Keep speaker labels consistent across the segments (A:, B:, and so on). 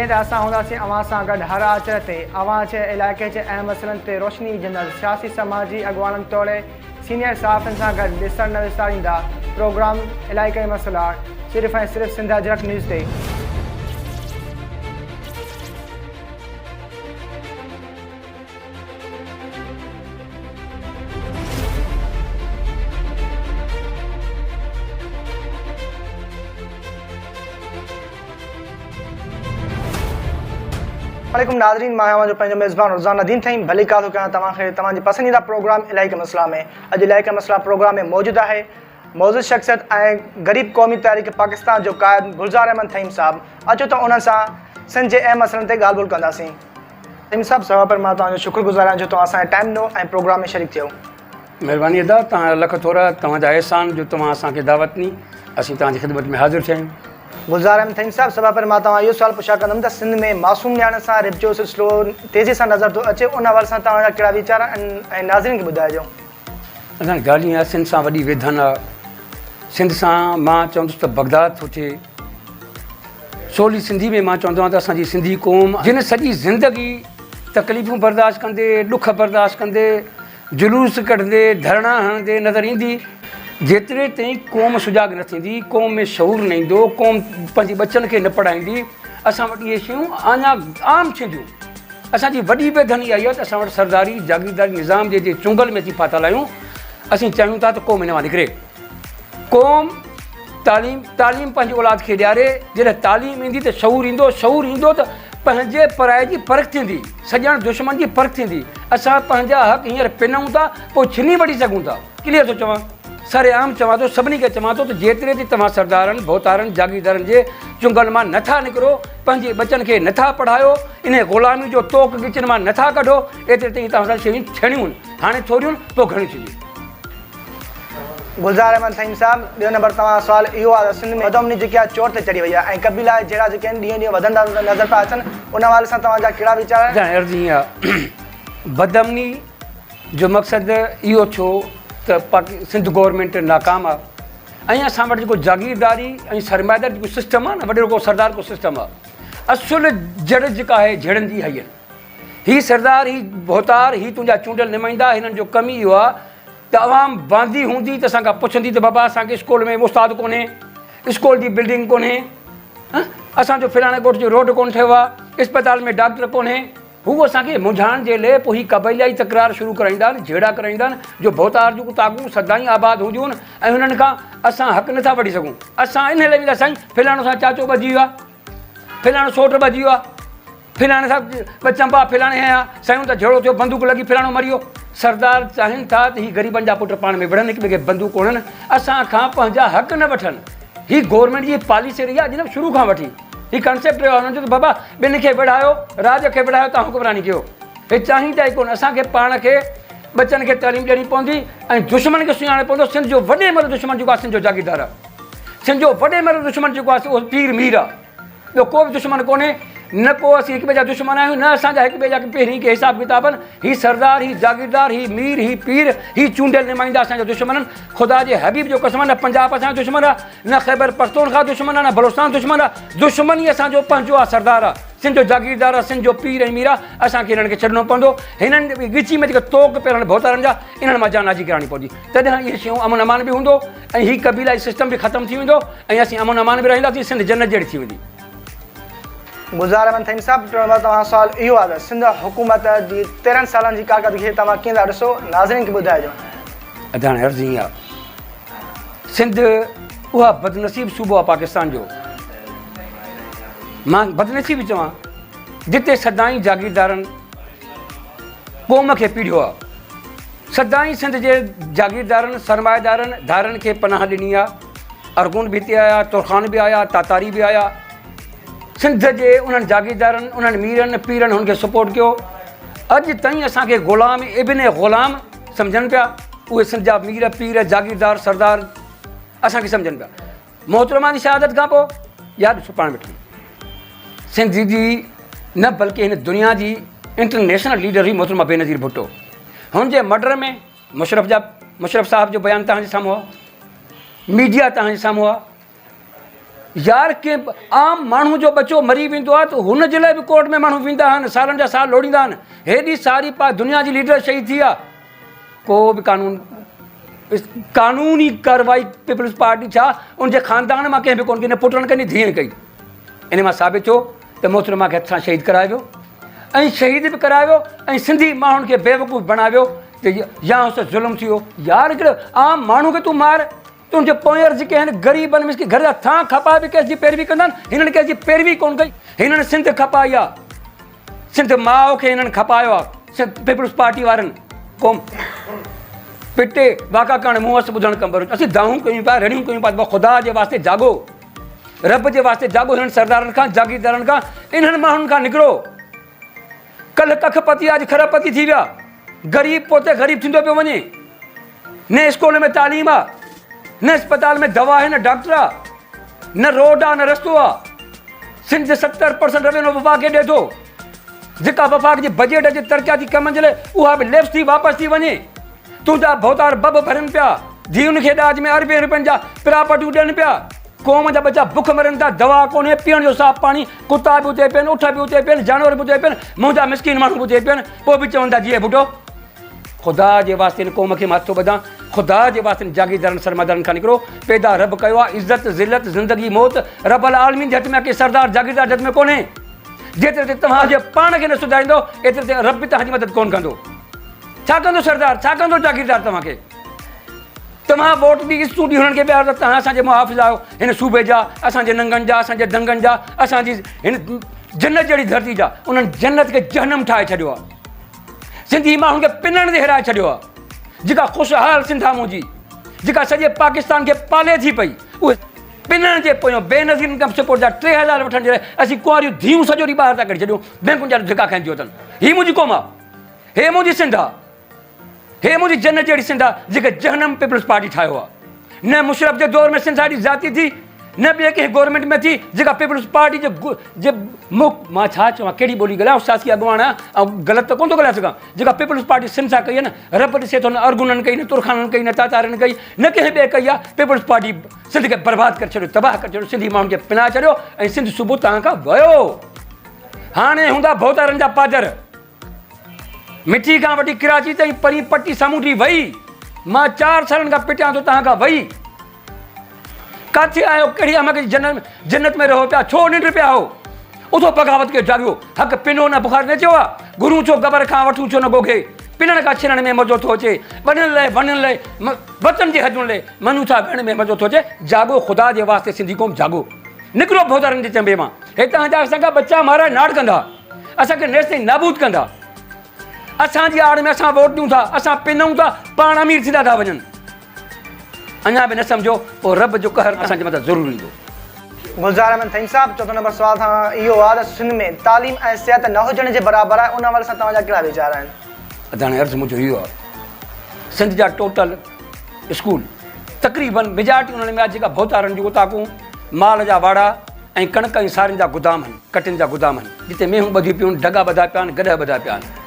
A: जीअं त असां हूंदासीं अवां सां गॾु हर आचर ते अवां जे इलाइक़े जे अहम मसइलनि ते रोशनी विझंदड़ सियासी समाजी अॻुवाननि तौरु सीनियर सहाफ़ियुनि सां गॾु ॾिसण न विसारींदा प्रोग्राम इलाइक़ाई मसइला सिर्फ़ु ऐं सिर्फ़ु सिंध अजरक न्यूज़ ते। वालेकुम नाज़रीन, मां आहियां जो पंहिंजो मेज़बान रुज़ान नदीम थईं भली का थो कयां तव्हांखे तव्हांजी पसंदीदा प्रोग्राम इलाइक़े मसइला में। अॼु इलाइक़े मसइला प्रोग्राम में मौजूदु आहे मौजूदु शख़्सियत ऐं ग़रीब क़ौमी तहरीक पाकिस्तान जो क़ाइद गुलज़ार अहमद थईम साहब। अचो त उन्हनि सां सिंध जे अहम मसइलनि ते ॻाल्हि ॿोल कंदासीं। थईम साहब, सभा पर मां तव्हांजो शुक्रगुज़ार आहियां जो तव्हां असांखे टाइम ॾिनो ऐं प्रोग्राम में शरीक थियो।
B: महिरबानी अदा, तव्हां लख थोरा, तव्हांजा अहसान जो तव्हां असांखे दावत ॾिनी, असीं तव्हांजी ख़िदमत में हाज़िर थिया आहियूं।
A: गुलज़ार अहमद थईम साहब, सभा पर मां तव्हां इहो सुवाल पुछा कंदुमि त सिंध में मासूम नियाण सां रिप जो सिलसिलो तेज़ी सां नज़र थो अचे, उन हवाले सां तव्हांजा कहिड़ा वीचार ऐं नाज़रीन खे ॿुधाइजो।
B: असांजी ॻाल्हि आहे, सिंध सां वॾी वेधन आहे। सिंध सां मां चवंदुसि त बगदाद थो थिए। सोली सिंधी में मां चवंदो आहियां त असांजी सिंधी क़ौम जिन सॼी ज़िंदगी तकलीफ़ूं बर्दाश्त कंदे, ॾुख बर्दाश्त कंदे, जुलूस कढंदे, धरणा हणंदे नज़र ईंदी, जेतिरे ताईं क़ौम सुजाग न थींदी, क़ौम में शऊर न ईंदो, क़ौम पंहिंजी बचनि खे न पढ़ाईंदी, असां वटि इहे शयूं अञा आम थींदियूं। असांजी वॾी बेधनी इहा आहे त असां वटि सरदारी जागीरदारी निज़ाम जे चुंगल में अची फाथल आहियूं। असीं चाहियूं था त क़ौम इन मां निकिरे। क़ौम तालीम पंहिंजी औलाद खे ॾियारे। जॾहिं तालीम ईंदी त शऊर ईंदो, शऊर ईंदो त पंहिंजे पराए जी परख थींदी, सॼण दुश्मन जी परख थींदी। असां पंहिंजा हक़ हींअर पिनऊं था, पोइ छिनी वठी सघूं था। क्लियर थो चवां, सरेआम चवां थो, सभिनी खे चवां थो त जेतिरे ते तव्हां सरदारनि भोतारनि जागीरदारनि जे चुंगल मां नथा निकिरो, पंहिंजे बचनि खे नथा पढ़ायो, इन ग़ुलामी जो तोक गिचनि मां नथा कढो, एतिरे ताईं तव्हां सां शयूं थियणियूं आहिनि। हाणे थोरियूं पोइ घणियूं थींदियूं।
A: गुलज़ार अहमद थईम साहब, ॿियो नंबर तव्हां सुवाल इहो आहे त सिंध में बदअमनी जेकी आहे चोट ते चढ़ी वई आहे ऐं क़बीला जहिड़ा जेके आहिनि ॾींहं ॾींहं वधंदा नज़र था अचनि, उन हवाले सां तव्हांजा कहिड़ा वीचार आहिनि?
B: अर्ज़ी ईअं आहे, बदअमनी जो मक़सदु इहो थियो त सिंध गवर्नमेंट नाकाम आहे ऐं असां वटि जेको जागीरदारी ऐं सरमाएदारी जेको सिस्टम आहे न, वॾो को सरदार को सिस्टम आहे। असुल जड़ जेका आहे झड़नि जी हई आहिनि। हीअ सरदार, हीअ भोतार, हीअ तुंहिंजा चूंडियल नुमाइंदा, हिननि जो कमु इहो आहे त अवाम बांदी हूंदी त असांखां पुछंदी त बाबा असांखे स्कूल में उस्ताद कोन्हे, स्कूल जी बिल्डिंग कोन्हे, असांजो फिलाणे ॻोठ जो रोड कोन्ह ठहियो आहे, अस्पताल में डॉक्टर कोन्हे। हू असांखे मुंझाइण जे लाइ पोइ हीअ क़बीलाई तकरार शुरू कराईंदा आहिनि, झेड़ा कराईंदा आहिनि, जो भोतार जूं ताकूं सदाईं आबाद हूंदियूं आहिनि ऐं हुननि खां असां हक़ नथा वठी सघूं। असां इन लाइ वेंदा साईं फिलाणो सां चाचो ॿधी वियो आहे, फिलाणो सोट ॿधी वियो आहे, फिलाणे सां ॿ चंबा फिलाणे हया साईं त झेड़ो थियो, बंदूक लॻी, फिलाणो मरी वियो। सरदार चाहिनि था त हीअ ग़रीबनि जा पुट पाण में विढ़नि, हिक ॿिए खे बंदूक हणनि, असांखां पंहिंजा हक़ न वठनि। हीअ गवर्नमेंट जी पॉलिसी रही आहे जिन शुरू खां वठी। हीअ कंसेप्ट रहियो आहे हुननि जो त बाबा ॿिनि खे विढ़ायो, राज खे विढ़ायो, तव्हां हुकुमरानी कयो। हे चाहींदा ई कोन। असांखे पाण खे बचनि खे तालीम ॾियणी पवंदी ऐं दुश्मन खे सुञाणणो पवंदो। सिंध जो वॾे में वॾो दुश्मन जेको आहे सिंध जो जागीरदार आहे। सिंध जो वॾे में वॾो दुश्मन जेको आहे उहो पीर मीर आहे। ॿियो को बि दुश्मन कोन्हे, न को असीं हिक ॿिए जा दुश्मन आहियूं, न असांजा हिक ॿिए जा पहिरीं के हिसाब किताब आहिनि। हीअ सरदार, हीअ जागीरदार, हीअ मीर, हीअ पीर, हीअ चूंडियल नुमाइंदा असांजा दुश्मन आहिनि। ख़ुदा जे हबीब जो कसम, न पंजाब असांजो दुश्मन आहे, न ख़ैबर पख्तूनख्वा दुश्मन आहे, न बलोचिस्तान दुश्मन आहे। दुश्मन ई असांजो पंहिंजो आहे, सरदार आहे, सिंध जो जागीरदार आहे, सिंध जो पीर ऐं मीर आहे। असांखे हिननि खे छॾिणो पवंदो। हिननि ॻिची में जेके तोक पियल भोतारनि जा, इन्हनि मां जानाजी कराइणी पवंदी। तॾहिं इहे शयूं अमन अमान बि हूंदो ऐं हीअ क़बीलाई सिस्टम बि ख़तमु थी वेंदो ऐं असीं अमन अमान बि रहंदासीं। सिंध जन्नत जहिड़ी थी वेंदी।
A: गुलज़ार अहमद थईम साहब, तव्हां सुवाल इहो आहे त सिंध हुकूमत जी 13 सालनि जी कारकर्दगी खे तव्हां कीअं था ॾिसो, नाज़रीन खे ॿुधाइजो।
B: अदान अर्ज़ी ईअं आहे, सिंध उहा बदनसीब सूबो आहे पाकिस्तान जो। मां बदनसीब चवां जिते सदाईं जागीरदारनि क़ौम खे पीढ़ियो आहे। सदाईं सिंध जे जागीरदारनि सरमाएदारनि धारनि खे पनाह ॾिनी आहे। अरगुन बि हिते आया, तुरखान बि आया, तातारी बि आया। सिंध जे उन्हनि जागीरदारनि, उन्हनि मीरनि पीरनि हुनखे सपोर्ट कयो। अॼु ताईं असांखे ग़ुलाम इब्न ग़ुलाम सम्झनि पिया। उहे सिंध जा मीर पीर जागीरदार सरदार असांखे सम्झनि पिया। मोहतरमा जी शहादत खां पोइ यादि ॾिसो पाण वेठो, सिंध जी न बल्कि हिन दुनिया जी इंटरनेशनल लीडर हुई मोहतरमा बेनज़ीर भुट्टो। हुनजे मर्डर में मुशरफ साहब जो बयानु तव्हांजे साम्हूं आहे, मीडिया तव्हांजे साम्हूं आहे। यार के आम माण्हू जो बच्चो मरी वेंदो आहे त हुन जे लाइ बि कोर्ट में माण्हू वेंदा आहिनि, सालनि जा साल लोड़ींदा आहिनि। हेॾी सारी दुनिया जी लीडर शहीद थी आहे, को बि कानूनी कार्रवाई पीपल्स पार्टी छा उनजे ख़ानदान मां कंहिं बि कोन कई, न पुटनि कई न धीअ कई। इन मां साबित थियो त मोहतरमा खे हथ सां शहीद करायो वियो ऐं शहीद बि करायो वियो ऐं सिंधी माण्हुनि खे बेवकूफ़ बणायो त या उस ज़ुल्म थी वियो। यार हिकिड़े आम माण्हू खे तूं मार, तुंहिंजे पोयर जेके आहिनि ग़रीबनि मिसकिन घर जा थां खपा बि कंहिंजी पैरवी कंदा आहिनि, हिननि कंहिंजी पैरवी कोन कई। हिननि सिंध खपाई आहे, सिंध माउ खे हिननि खपायो आहे, सिंध पीपल्स पार्टी वारनि क़ौम पिटे वाका करणु मूं वटि ॿुधणु कंबर। असीं दाहूं कयूं पिया, रड़ियूं कयूं पिया, ख़ुदा जे वास्ते जाॻो, रब जे वास्ते जाॻो। हिननि सरदारनि खां जागीरदारनि खां इन्हनि माण्हुनि खां निकिरो। कल्ह कख पती अॼु खरपती थी विया, ग़रीब पोते ग़रीब थींदो पियो वञे। न स्कूल में तालीम आहे, न अस्पताल में दवा आहे, न डॉक्टर आहे, न रोड आहे, न रस्तो आहे। सिंध जे 70% रेवेन्यू वफ़ाक़ खे ॾिए थो, जेका वफ़ाक़ जी बजट जे तरक़ियाती कमनि जे लाइ उहा बि लेफ्ट थी वापसि थी वञे। तुंहिंजा भोतार बब भरनि पिया, धीउनि खे ॾाज में अरबे रुपयनि जा प्रॉपर्टियूं ॾियनि पिया, क़ौम जा बच्चा बुख मरनि था, दवा कोन्हे, पीअण जो साफ़ पाणी, कुता बि उते पियनि, उठ बि उते पियनि, जानवर बि उते पियनि, मुंहिंजा मिसकिन माण्हू बि उते पियनि, पोइ बि चवनि था जीअं बुढो। ख़ुदा जे वास्ते हिन क़ौम खे मां थो ॿधां, ख़ुदा जे वास्ते जागीरदारनि सरमादारनि खां निकिरो। पैदा रब कयो आहे, इज़त ज़िलत ज़िंदगी मौत रब आलमीन जे हथ में, के सरदार जागीरदार जे हथ में कोन्हे। जेतिरे ते तव्हांजे पाण खे न सुधारींदो एतिरे ते रब बि तव्हांजी मदद कोन कंदो। छा कंदो सरदार, छा कंदो जागीरदार तव्हांखे? तव्हां वोट ॾी ॾिसूं ॾी हुननि खे ॿिया त तव्हां असांजे मुहाफ़िज़ आहियो, हिन सूबे जा, असांजे नंगनि जा, असांजे दंगनि जा, असांजी हिन जन्नत जहिड़ी धरती जा। उन्हनि जन्नत खे जहनम ठाहे छॾियो आहे, सिंधी माण्हुनि खे पिनण ते हिराए छॾियो आहे। जेका ख़ुशहाल सिंधा मुंहिंजी, जेका सॼे पाकिस्तान खे पाले थी पई, उहे पिनण जे पोयां बेनज़ीर इनकम सपोर्ट जा 3000 वठण जे लाइ असीं कुंवारियूं धीअरूं सॼो ॾींहुं ॿाहिरि था कढी छॾियूं, बैंकुनि जा धिका खाइजी अथनि। हीअ मुंहिंजी क़ौम आहे, हे मुंहिंजी सिंध आहे, हे मुंहिंजी जन्नत जहिड़ी सिंध आहे जेके जहनम पीपल्स पार्टी ठाहियो आहे। न मुशरफ जे दौर में सिंध ॾाढी ज़ाती थी, न ॿिए कंहिं गवर्नमेंट में थी जेका पीपल्स पार्टी जे मुख मां छा चवां, कहिड़ी ॿोली ॻाल्हायां, सियासी अॻुवान आहे ऐं ग़लति त कोन थो ॻाल्हाए सघां। जेका पीपल्स पार्टी सिंध सां कई आहे न, रब ॾिसे थो, न अरगुननि कई, न तुरखाननि कई, न तातारनि कई, न कंहिं ॿिए कई आहे। पीपल्स पार्टी सिंध खे बर्बादु करे छॾियो, तबाह करे छॾियो, सिंधी माण्हुनि खे पिना छॾियो ऐं सिंध सुबुह तव्हां खां वियो। हाणे हूंदा भोतारनि जा पादर, मिठी खां वठी कराची ताईं परी पटी सामूंडी वई। मां 4 सालनि खां पिटियां थो तव्हां खां वई। किथे आहियो, कहिड़ी अमक जन्नत में रहो पिया, छो निंड पिया हो? उथो बग़ावत खे जाॻियो, हक़ पिनो न बुखार न चयो आहे, गुरू छो गबर खां वठूं छो न गोगे, पिनण खां छिनण में मज़ो थो अचे, वञण लाइ वतन जे हजण लाइ मनु था वेहण में मज़ो थो अचे। जाॻो, ख़ुदा जे वास्ते सिंधी क़ौम जाॻो, निकिरो भोतारनि जे चंबे मां। हितां जा असांखां बच्चा महाराज नाड़ कंदा, असांखे नेस ताईं नाबूद कंदा। असांजी आड़ में असां वोट ॾियूं था, असां पिनऊं था, पाण अमीर थींदा था वञनि। अञा बि न सम्झो, पोइ रब जो कहर असांजे मथां ज़रूरु ईंदो।
A: गुलज़ार अहमद थईं साहब, 4 नंबर सुवाल सां इहो आहे त सिंध में तालीम ऐं सिहत न हुजण जे बराबरि आहे, उन हवाले सां तव्हांजा कहिड़ा वीचार आहिनि?
B: हाणे अर्ज़ु मुंहिंजो इहो आहे, सिंध जा टोटल स्कूल तक़रीबन मेजॉरिटी उन्हनि में आहे जेका भोतारनि जूं उताकूं, माल जा वाड़ा ऐं कणक ऐं सारियुनि जा गुदाम आहिनि, कटियुनि जा गुदाम आहिनि, जिते मेहूं ॿधियूं पियूं, ढगा ॿधा पिया आहिनि, गॾह ॿधा पिया आहिनि।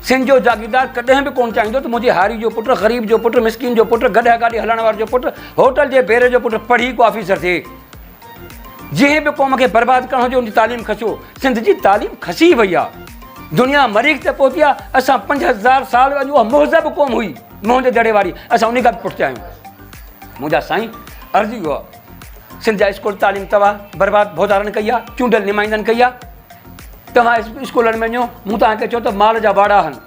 B: सिंध जो जागीरदार कॾहिं बि कोन चाहींदो त मुंहिंजे हारी जो पुटु, ग़रीब जो पुटु, मिसकिन जो पुटु, गॾह गाॾी हलाइण वारे जो पुटु, होटल जे बेरे जो पुटु पढ़ी को ऑफिसर थिए। जंहिं बि क़ौम खे बर्बादु करणो हुजे उनजी तालीम खसियो। सिंध जी तालीम खसी वई आहे, दुनिया मरीख़ ते पहुती आहे। असां 5000 साल अॼु उहा मुहज़ब क़ौम हुई, मुंहिंजे दड़े वारी, असां उन खां बि पुठिते आहियूं। मुंहिंजा साईं अर्ज़ु इहो आहे, सिंध जा स्कूल तालीम तव्हां बर्बादु भोतारनि कई आहे, चूंडियल नुमाइंदनि कई आहे। तव्हां स्कूलनि में वञो, मूं तव्हांखे चयो त माल जा वाड़ा आहिनि,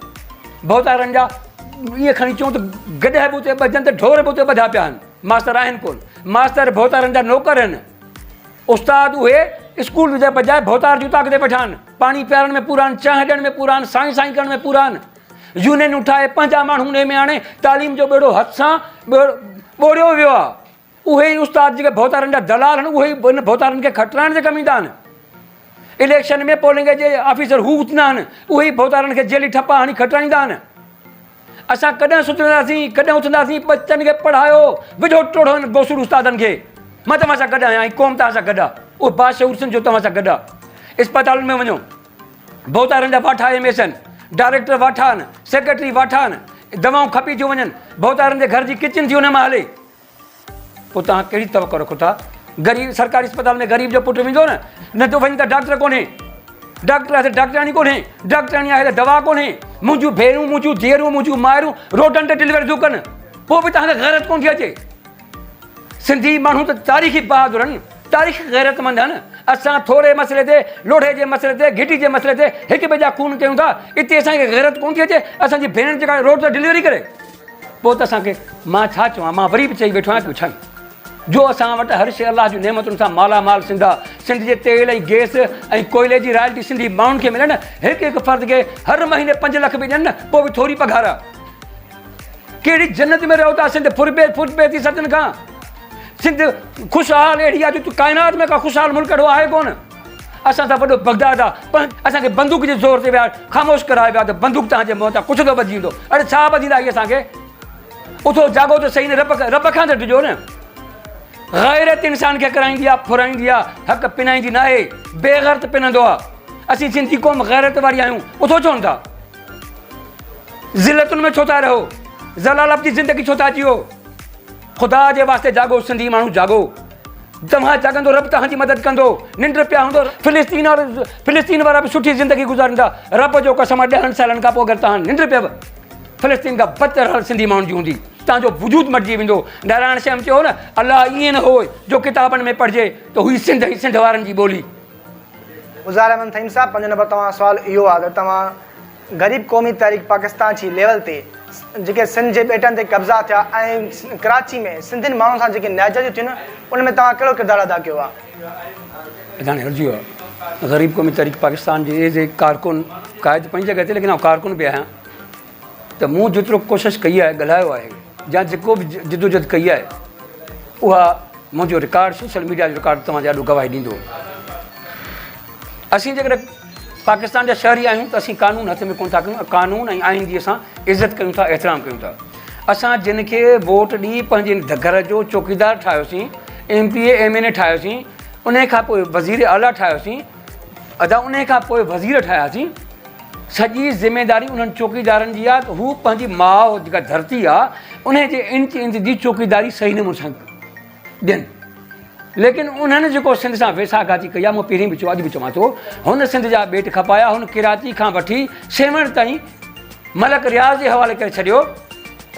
B: भोतारनि जा ईअं खणी चऊं त गॾह बि उते ॿधनि त ढोर बि उते ॿधा पिया आहिनि। मास्तर आहिनि कोन, मास्तर भोतारनि जा नौकर आहिनि। उस्ताद उहे स्कूल जे बजाए भोतार जूं ताक़ते वेठा आहिनि, पाणी पीआरण में पूरा आहिनि, चांहि ॾियण में पूरा आहिनि, साईं साईं करण में पूरा आहिनि। यूनियनूं ठाहे पंहिंजा माण्हू उन में हाणे तालीम जो बेड़ो हथ सां ॿोड़ियो वियो आहे। उहे ई उस्ताद जेके भोतारनि जा दलाल आहिनि, उहे ई इन भोतारनि खे खटाइण जे कमु ईंदा आहिनि। इलेक्शन में पोलिंग जे ऑफिसर हू उथंदा आहिनि, उहे ई भोतारनि खे जेली ठपा हणी खटाईंदा आहिनि। असां कॾहिं सुधरंदासीं, कॾहिं उथंदासीं? बच्चनि खे पढ़ायो, विझो टोड़ो गोसूर उस्तादनि खे। मां तव्हां सां गॾु आहियां, क़ौम तव्हां सां गॾु आहे, उहो बादशाह सम्झो तव्हां सां गॾु आहे। इस्पतालुनि में वञो, भोतारनि जा वाठा एमएस आहिनि, डायरेक्टर वाठा आहिनि, सेक्रेटरी वाठा आहिनि, दवाऊं खपी थियूं वञनि, भोतारनि जे घर जी किचन थी हुन मां हले। पोइ तव्हां कहिड़ी तवक़ो रखो था गरीब सरकारी अस्पताल में गरीब जो पुटु वेंदो न तो वञी त डॉक्टर कोन्हे, डॉक्टर आहे त डॉक्टराणी कोन्हे, डॉक्टराणी आहे त दवा कोन्हे, मुंहिंजूं भेनरूं मुंहिंजूं धीअरूं मुंहिंजूं माइरूं रोडनि ते डिलीवरी थियूं कनि, पोइ बि तव्हांखे गैरत कोन थी अचे। सिंधी माण्हू त तारीख़ी बहादुर आहिनि, तारीख़ गैरतमंद आहिनि। असां थोरे मसइले ते, लोढ़े जे मसइले ते, घिटी जे मसइले ते हिक ॿिए जा खून कयूं था, हिते असांखे गैरत कोन थी अचे। असांजी भेण जेका रोड ते डिलीवरी करे, पोइ त असांखे मां छा चवां, मां वरी बि चई वेठो आहियां, छा जो असां वटि हर शइ अलाह जूं नेमतुनि सां मालामाल सिंध आहे। सिंध जे तेल ऐं गैस ऐं कोयले जी रॉयल्टी सिंधी माण्हुनि खे मिले न, हिकु हिकु फ़र्द खे हर महीने 5 लख बि ॾियनि न, पोइ बि थोरी पघार आहे। कहिड़ी जन्नत में रहो था सिंध, फुरबे थी सभिनि खां। सिंध ख़ुशहाल अहिड़ी आहे जो काइनात में का ख़ुशहाल मुल्क अहिड़ो आहे कोन। असां सां वॾो बगदाद आहे, पर असांखे बंदूक जे ज़ोर ते विया ख़ामोश कराए विया त बंदूक तव्हांजे मुंहं तां कुझु त बची वेंदो। अड़े छा बचींदा इहे असांखे? उथो जागो त सही न, रब खां त ॾिजो न। गैरत इंसान खे कराईंदी आहे, फुराईंदी आहे, हक़ पिनाईंदी न आहे, बेगैरत पिनंदो आहे। असीं सिंधी क़ौम गैरत वारी आहियूं, उथो चवनि था। ज़िलतुनि में छो था रहो, ज़लालत जी ज़िंदगी छो था जियो? ख़ुदा जे वास्ते जागो, सिंधी माण्हू जागो। तव्हां जागंदो, रब तव्हांजी मदद कंदो। निंड पिया हूंदो, फिलिस्तीन वारा बि सुठी ज़िंदगी गुज़ारींदा। रब जो कसम 10 सालनि खां पोइ अगरि तव्हां निंड पियव, फिलिस्तीन खां बदतर हाल सिंधी माण्हुनि जी हूंदी, तव्हांजो वजूद मटिजी वेंदो। नारायण श्याम चयो न, अलाह ईअं न हो जो किताबनि में पढ़िजे त हुई सिंध ई सिंध वारनि जी ॿोली।
A: गुज़ार अहमद थईम साहब, 5 नंबर तव्हां सुवाल इहो आहे त तव्हां ग़रीब क़ौमी तहरीक पाकिस्तान जी लेवल ते जेके सिंध जे ॿेटनि ते कब्ज़ा थिया ऐं कराची में सिंधियुनि माण्हुनि सां जेके नाइजरियूं थियूं न, उन में तव्हां कहिड़ो किरदारु अदा कयो आहे?
B: हाणे हलिजी वियो आहे। ग़रीब क़ौमी तहरीक पाकिस्तान जे एज़ ए कारकुन, क़ाइद पंहिंजी जॻह ते, लेकिन आउं कारकुन बि आहियां। त मूं जेतिरो कोशिशि कई आहे, ॻाल्हायो आहे, या जेको बि जिदोजहद कई आहे, उहा मुंहिंजो रिकॉर्ड सोशल मीडिया जो रिकॉर्ड तव्हांखे ॾाढो गवाही ॾींदो। असीं जेकॾहिं पाकिस्तान जा शहरी आहियूं त असीं कानून हथ में कोन था कयूं, कानून ऐं आइन जी असां इज़त कयूं था, एतिराम कयूं था। असां जिन खे वोट ॾेई पंहिंजे घर जो चौकीदार ठाहियोसीं, MPA MNA ठाहियोसीं, उन खां पोइ वज़ीर आला ठाहियोसीं, उन खां पोइ वज़ीर ठाहियासीं, सॼी ज़िमेदारी उन्हनि चौकीदारनि जी आहे। हू पंहिंजी माउ जेका धरती आहे, उन जे इंच इंच जी चौकीदारी सही नमूने सां ॾियनि। लेकिन उन्हनि जेको सिंध सां वेसाघाती कई आहे, मूं पहिरीं बि चयो, अॼु बि चवां थो, हुन सिंध जा ॿेट खपाया, हुन कराची खां वठी सेवण ताईं मलक रियाज़ जे हवाले करे छॾियो।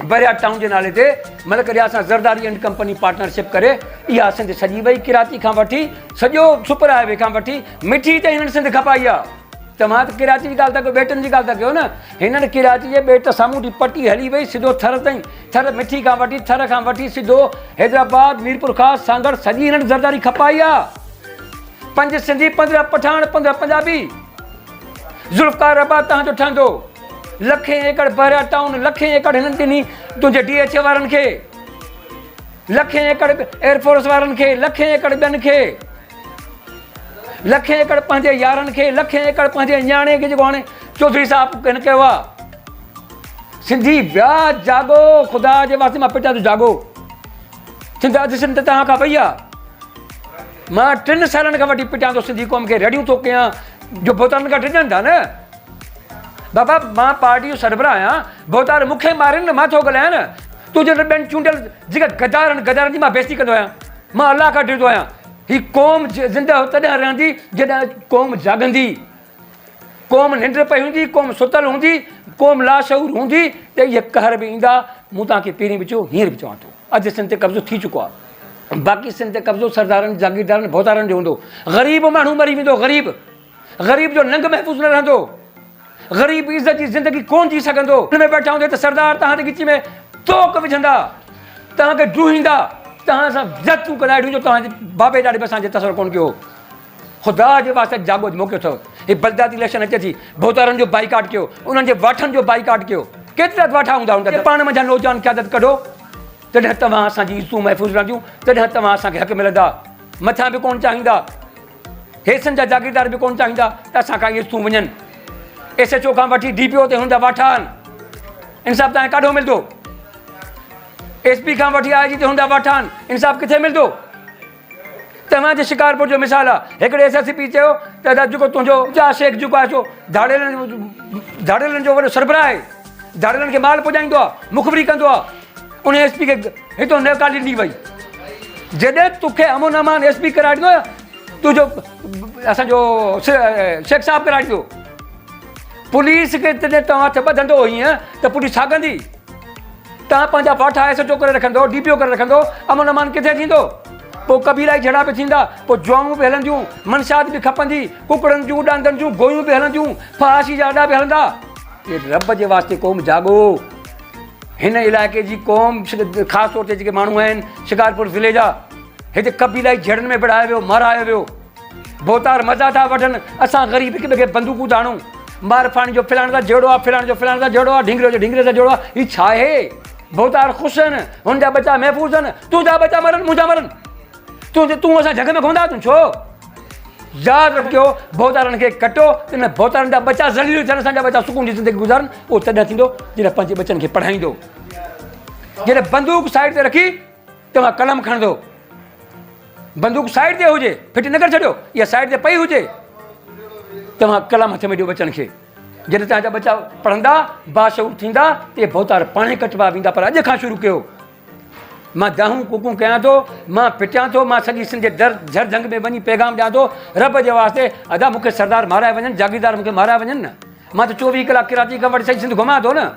B: बरिया टाउन जे नाले ते मलक रियाज़ सां ज़रदारी एंड कंपनी पार्टनरशिप करे इहा सिंध सॼी वई, कराची खां वठी सॼो सुपर हाईवे खां वठी मिठी ताईं हिननि सिंध खपाई आहे। तव्हां त कराची जी ॻाल्हि था कयो, ॿेटनि जी ॻाल्हि था कयो न। हिननि कराची जे ॿेट साम्हूं पटी हली वई सिधो थर ताईं, थर मिठी खां वठी, थर खां वठी सिधो हैदराबाद, मीरपुर ख़ास, सांगड़, सॼी हिननि ज़रदारी खपाई आहे। 5 सिंधी, 15 पठान, 15 पंजाबी। ज़ुल्फ़कार आबाद तव्हांजो ठहंदो, लखें एकड़ बहिरिया टाउन, लखें एकड़ हिननि ॾिनी तुंहिंजे DH वारनि खे, लखें एकड़ एयरफोर्स वारनि खे, लखें एकड़ ॿियनि खे, लखें एकड़ पंहिंजे यारनि खे, लखें एकड़ पंहिंजे न्याणे खे, जेको हाणे चौधरी साहिबु हिन कयो आहे। सिंधी विया, जागो, ख़ुदा जे वास्ते मां पिटा थो जागो। सिंध अधु सिंध तव्हां खां वई आहे। मां 3 सालनि खां वठी पिटां थो सिंधी क़ौम खे, रेडियूं थो कयां, जो भोतारनि खां टिजनि था न। बाबा मां पार्टी जो सरबराह आहियां, भोतार मूंखे मारनि न, मां थो ॻाल्हायां न। तुंहिंजे ॿियनि चूंडियल जेका गदारनि जी मां बेइज़ती कंदो आहियां। मां अलाह खां ॾिसंदो आहियां, ही क़ौम ज़िंदा तॾहिं रहंदी जॾहिं क़ौम जागंदी। क़ौम निंड पई हूंदी, क़ौम सुतल हूंदी, क़ौम लाशऊर हूंदी, त इहे कहर बि ईंदा। मूं तव्हांखे पहिरीं बि चयो, हींअर बि चवां थो, अॼु सिंध ते कब्ज़ो थी चुको आहे। बाक़ी सिंध ते कब्ज़ो सरदारनि, जागीरदारनि, भोतारनि जो हूंदो। ग़रीब माण्हू मरी वेंदो, ग़रीब जो नंग महफ़ूज़ न रहंदो, ग़रीब इज़त जी ज़िंदगी कोन जी सघंदो। हुन में वेठा हूंदे त सरदार तव्हांजे गिची में तोक विझंदा, तव्हांखे ड्रूहींदा, तव्हां सां इज़तूं कढाए, जो तव्हांजे बाबे ॾाॾे बि असांजे तसवर कोन कयो। ख़ुदा जे वास्ते जागो मौक़ो अथव। ही बलदाती इलेक्शन अचे थी, भोतारनि जो बाइकाट कयो, उन्हनि जे वाठनि जो बाइकाट कयो। केतिरा वाठा हूंदा हूंदा, पाण मंझां नौजवान क़यादत कढो, तॾहिं तव्हां असांजी इज़तूं महफ़ूज़ रहंदियूं, तॾहिं तव्हां असांखे हक़ मिलंदा। मथां बि कोन चाहींदा, हेसनि जा जागीरदार बि कोन चाहींदा त असांखां इहे इज़तूं वञनि। SHO खां वठी DPO ते हूंदा वाठा आहिनि, इंसाफ़ तव्हांखे काॾो मिलंदो। SP खां वठी IG ते हूंदा वाठा आहिनि, इंसाफ़ किथे मिलंदो? तव्हांजे शिकारपुर जो मिसाल आहे, हिकिड़े SSP चयो त जेको तुंहिंजो जा शेख जेको आहे सो धाड़ेलनि जो वॾो सरबराह आहे, धाड़ेलनि खे माल पुॼाईंदो आहे, मुखबिरी कंदो आहे। उन SP खे हितां नकाली ॾिनी वई। जॾहिं तोखे अमन अमान SP कराए ॾींदो तुंहिंजो असांजो शेख साहब कराए ॾींदो। पुलिस खे तॾहिं तव्हां हथ ॿधंदो हीअं त पुलिस छा कंदी? तव्हां पंहिंजा पाठा SHO करे रखंदो, DPO करे रखंदो, अमन अमान किथे थींदो? पोइ कबीला जी झड़ा बि थींदा, पोइ जुआऊं बि हलंदियूं, मनशात बि खपंदी, कुकड़नि जूं डांदनि जूं गोयूं बि हलंदियूं, फाशी जा अॾा बि हलंदा। ये रब जे वास्ते क़ौम जाॻो। हिन इलाइक़े जी क़ौम ख़ासि तौर ते जेके माण्हू आहिनि शिकारपुर ज़िले जा, हिते कबीला जी झड़नि में विड़हायो वियो, मारायो वियो, बोतार मज़ा था वठनि। असां ग़रीब हिक ॿिए खे बंदूकूं था हणूं, मार फाणी जो फिलाणे सां जहिड़ो आहे, फिलाणे जो फिलाणे सां जहिड़ो आहे, ढिंगरे जो ढिंगरे सां जहिड़ो आहे। हीउ छा आहे? बोतार ख़ुशि आहिनि, हुनजा बचा महफ़ूज़ आहिनि, तुंहिंजा बचा मरनि, मुंहिंजा मरनि। तूं असां जग में घुमंदा तूं छो? यादि रखियो, बोतारनि खे कटो, इन बोतारनि जा बचा ज़लील थियनि, असांजा बचा सुकून जी ज़िंदगी गुज़ारनि। उहो तॾहिं थींदो जॾहिं पंहिंजे बचनि खे पढ़ाईंदो। जॾहिं बंदूक साइड ते रखी तव्हां कलम खणंदो, बंदूक साइड ते हुजे, फिटी न करे छॾियो, इहा साइड ते पई हुजे, तव्हां कलम हथ में ॾियो बचनि खे। जॾहिं तव्हांजा बचा पढ़ंदा, बाशऊर थींदा, त भोतार पाणे कटवा वेंदा। पर अॼु खां शुरू कयो। मां दाहूं कुकूं कयां थो, मां पिटियां थो, मां सॼी सिंध जे झर जंग में वञी पैगाम ॾियां थो रब जे वास्ते। अदा मूंखे सरदार माराए वञनि, जागीरदार मूंखे माराए वञनि न, मां त 24 कलाक कराची खां वठी सॼी सिंध घुमां थो न।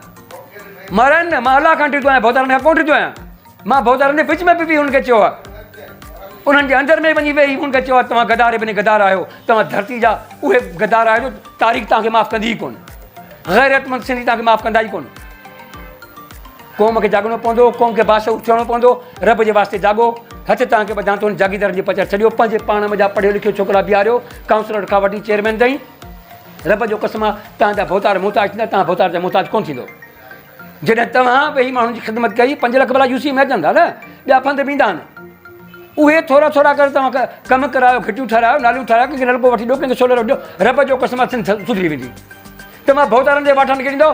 B: माराइनि न, मां अलाह खां ॾिठो आहियां, भोतारनि खां कोन ॾिठो आहियां। मां भोतारनि जे विच में बि हुनखे चयो आहे, उन्हनि जे अंदरि में वञी वेही हुनखे चयो आहे, तव्हां गदार बि गदार आहियो, तव्हां धरती जा उहे गदार आहियो, तारीख़ तव्हांखे माफ़ु कंदी ई कोन, ग़ैरतमंद सिंधी तव्हांखे माफ़ु कंदा ई कोन। क़ौम खे जाॻणो पवंदो, क़ौम खे बादशाह थियणो पवंदो। रब जे वास्ते जाॻो। हथ तव्हांखे ॿधां थो, जागीरदारनि जे पचर छॾियो, पंहिंजे पाण में जा पढ़ियल लिखियो छोकिरा बीहारियो, काउंसलर खां वठी चेयरमैन ताईं। रब जो कसम आहे, तव्हांजा भोतार मुहताज थींदा, तव्हां भोतार जा मुहताज कोन थींदो। जॾहिं तव्हां वेही माण्हुनि जी ख़िदमत कई, 5 लख भला UC में अचंदा न, ॿिया फंड वेंदा आहिनि। उहे थोरा थोरा करे तव्हां कमु करायो, खिटियूं ठारायो, नालियूं ठारायो, कंहिंखे नलको वठी ॾियो, कंहिंखे सोलर ॾियो, रब जो कसम आहे सिंध सुधरी वेंदी। तव्हां भोतारनि जे वाठनि खे ॾींदो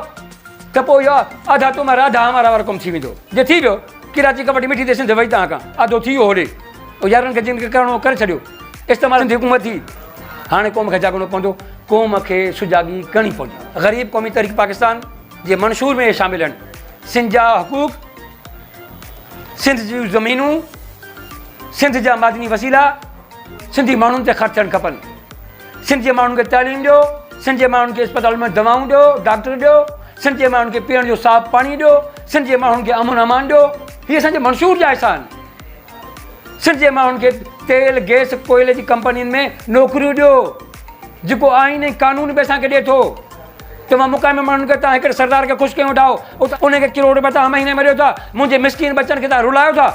B: त पोइ इहो आधा तुम्हारा आधा हमारा वारो कमु थी वेंदो। जे थी वियो, कराची खां वठी मिठी ते सिंध वई तव्हां खां, आधो थी वियो होॾे, यारनि खे जिनखे करिणो करे छॾियो, इस्तेमालु सिंधी हुकूमत थी। हाणे क़ौम खे जाॻणो पवंदो, क़ौम खे सुजाॻी करणी पवंदी। ग़रीब क़ौमी तहरीक पाकिस्तान जे मंशूर में शामिल आहिनि सिंध जा हक़ूक़, सिंध जूं ज़मीनूं, सिंध जा मादनी वसीला सिंधी माण्हुनि ते ख़र्च थियणु खपनि। सिंध जे माण्हुनि खे तालीम ॾियो, सिंध जे माण्हुनि खे अस्पताल में दवाऊं ॾियो, डॉक्टर ॾियो, सिंध जे माण्हुनि खे पीअण जो साफ़ पाणी ॾियो, सिंध जे माण्हुनि खे अमन अमान ॾियो। हीअ असांजे मंशूर जा हिसा आहिनि। सिंध जे माण्हुनि खे तेल गैस कोयले जी कंपनियुनि में नौकरियूं ॾियो, जेको आइन ऐं कानून बि असांखे ॾिए थो। तव्हां मुक़ामी माण्हुनि खे तव्हां हिकिड़े सरदार खे ख़ुशि कयो ठाहो, उनखे किरोड़ रुपया तव्हां महीने में ॾियो था, मुंहिंजे मिसकिन बच्चनि खे तव्हां रुलायो था।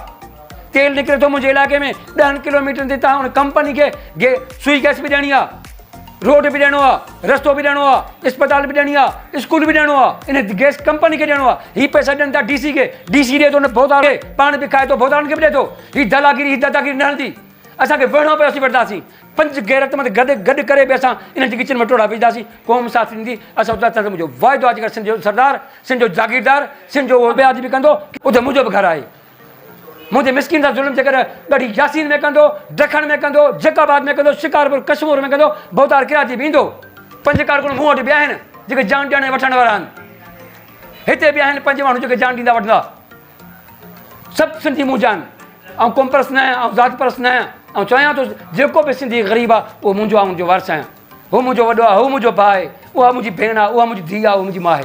B: तेल निकिरे थो मुंहिंजे इलाइक़े में 10 किलोमीटर ते, तव्हां हुन कंपनी खे सुई गैस बि ॾियणी आहे, रोड बि ॾियणो आहे, रस्तो बि ॾियणो आहे, अस्पताल बि ॾियणी आहे, स्कूल बि ॾियणो आहे, इन गैस कंपनी खे ॾियणो आहे। हीअ पैसा ॾियनि था DC खे, DC ॾिए थो न भोतार खे, पाण बि खाए थो, भोतारनि खे बि ॾिए थो। हीअ दलागिरी, हीअ दादागिरी न हलंदी। असांखे विढ़णो पियो, असीं वठंदासीं 5 गैरतमंद गॾु करे बि असां इन जे किचन में टोड़ा विझंदासीं, क़ौम साथ ॾींदी। असां उतां मुंहिंजो वाइदो आहे, जेकर सिंध जो सरदार, सिंध जो जागीरदार, सिंध जो ब्याज बि कंदो, उते मुंहिंजो बि घर आहे। मुंहिंजे मिसकिन सां ज़ुल्म जेकर ॻढ़ी यासीन में कंदो, ॾखण में कंदो, जकाबाद में कंदो, शिकारपुर कश्मीर में कंदो, भोतार कराची बि ईंदो। 5 कारकुन मूं वटि बि आहिनि जेके जान ॾियण वठण वारा आहिनि। हिते बि आहिनि 5 माण्हू जेके जान ॾींदा वठंदा। सभु सिंधी मूं जा आहिनि। ऐं क़ौम परस्त न आहियां, ऐं ज़ात परस्त न आहियां। ऐं चाहियां थो जेको बि सिंधी ग़रीब आहे उहो मुंहिंजो आहे, मुंहिंजो वारस आहियां। हू मुंहिंजो वॾो आहे, हू मुंहिंजो भाउ आहे, उहा मुंहिंजी भेण आहे, उहा मुंहिंजी धीउ आहे, उहा मुंहिंजी माउ आहे।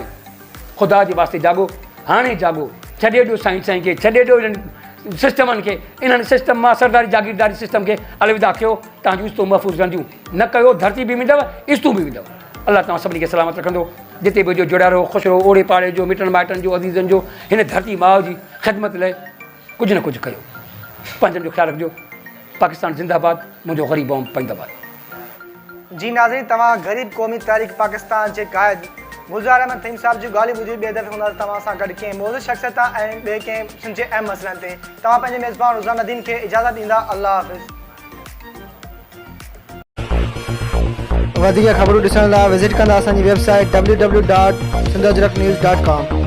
B: ख़ुदा जे वास्ते जाॻो, हाणे जाॻो, छॾे ॾियो साईं खे, छॾे ॾियो इन्हनि सिस्टमनि खे। इन्हनि सिस्टम मां सरदारी जागीरदारी सिस्टम खे अलविदा कयो, तव्हांजूं इज़तूं महफ़ूज़ रहंदियूं। न कयो, धरती बि वेंदव, इज़तूं बि वेंदव। अलाह तव्हां सभिनी खे सलामत रखंदो। जिते बि जुड़िया रहो, ख़ुशि रहो, ओड़े पाड़े जो, मिटनि माइटनि जो, अज़ीज़नि जो, हिन धरती माउ जी ख़िदमत लाइ कुझु न कुझु कयो। पंहिंजनि जो ख़्यालु रखिजो। पाकिस्तान ज़िंदाबाद, मुंहिंजो ग़रीब क़ौम पैंदाबाद।
A: जी नाज़रीन, तव्हां ग़रीब क़ौमी तारीख़ पाकिस्तान जे क़ाइद गुलज़ार अहमद तईम साहब जी ॻाल्हियूं ॿुधी। ॿिए दफ़े हूंदा तव्हां सां गॾु कंहिं मौज़ूद शख़्सियत ऐं ॿिए कंहिं सिंध जे अहम मसइलनि ते। तव्हां पंहिंजे मेज़बान रोज़ाना दीन खे इजाज़त ॾींदा। अल्लाह हाफ़िज़। वधीक ख़बरूं ॾिसण लाइ विज़िट कंदा असांजी वेबसाइट www.sindhajraknews.com।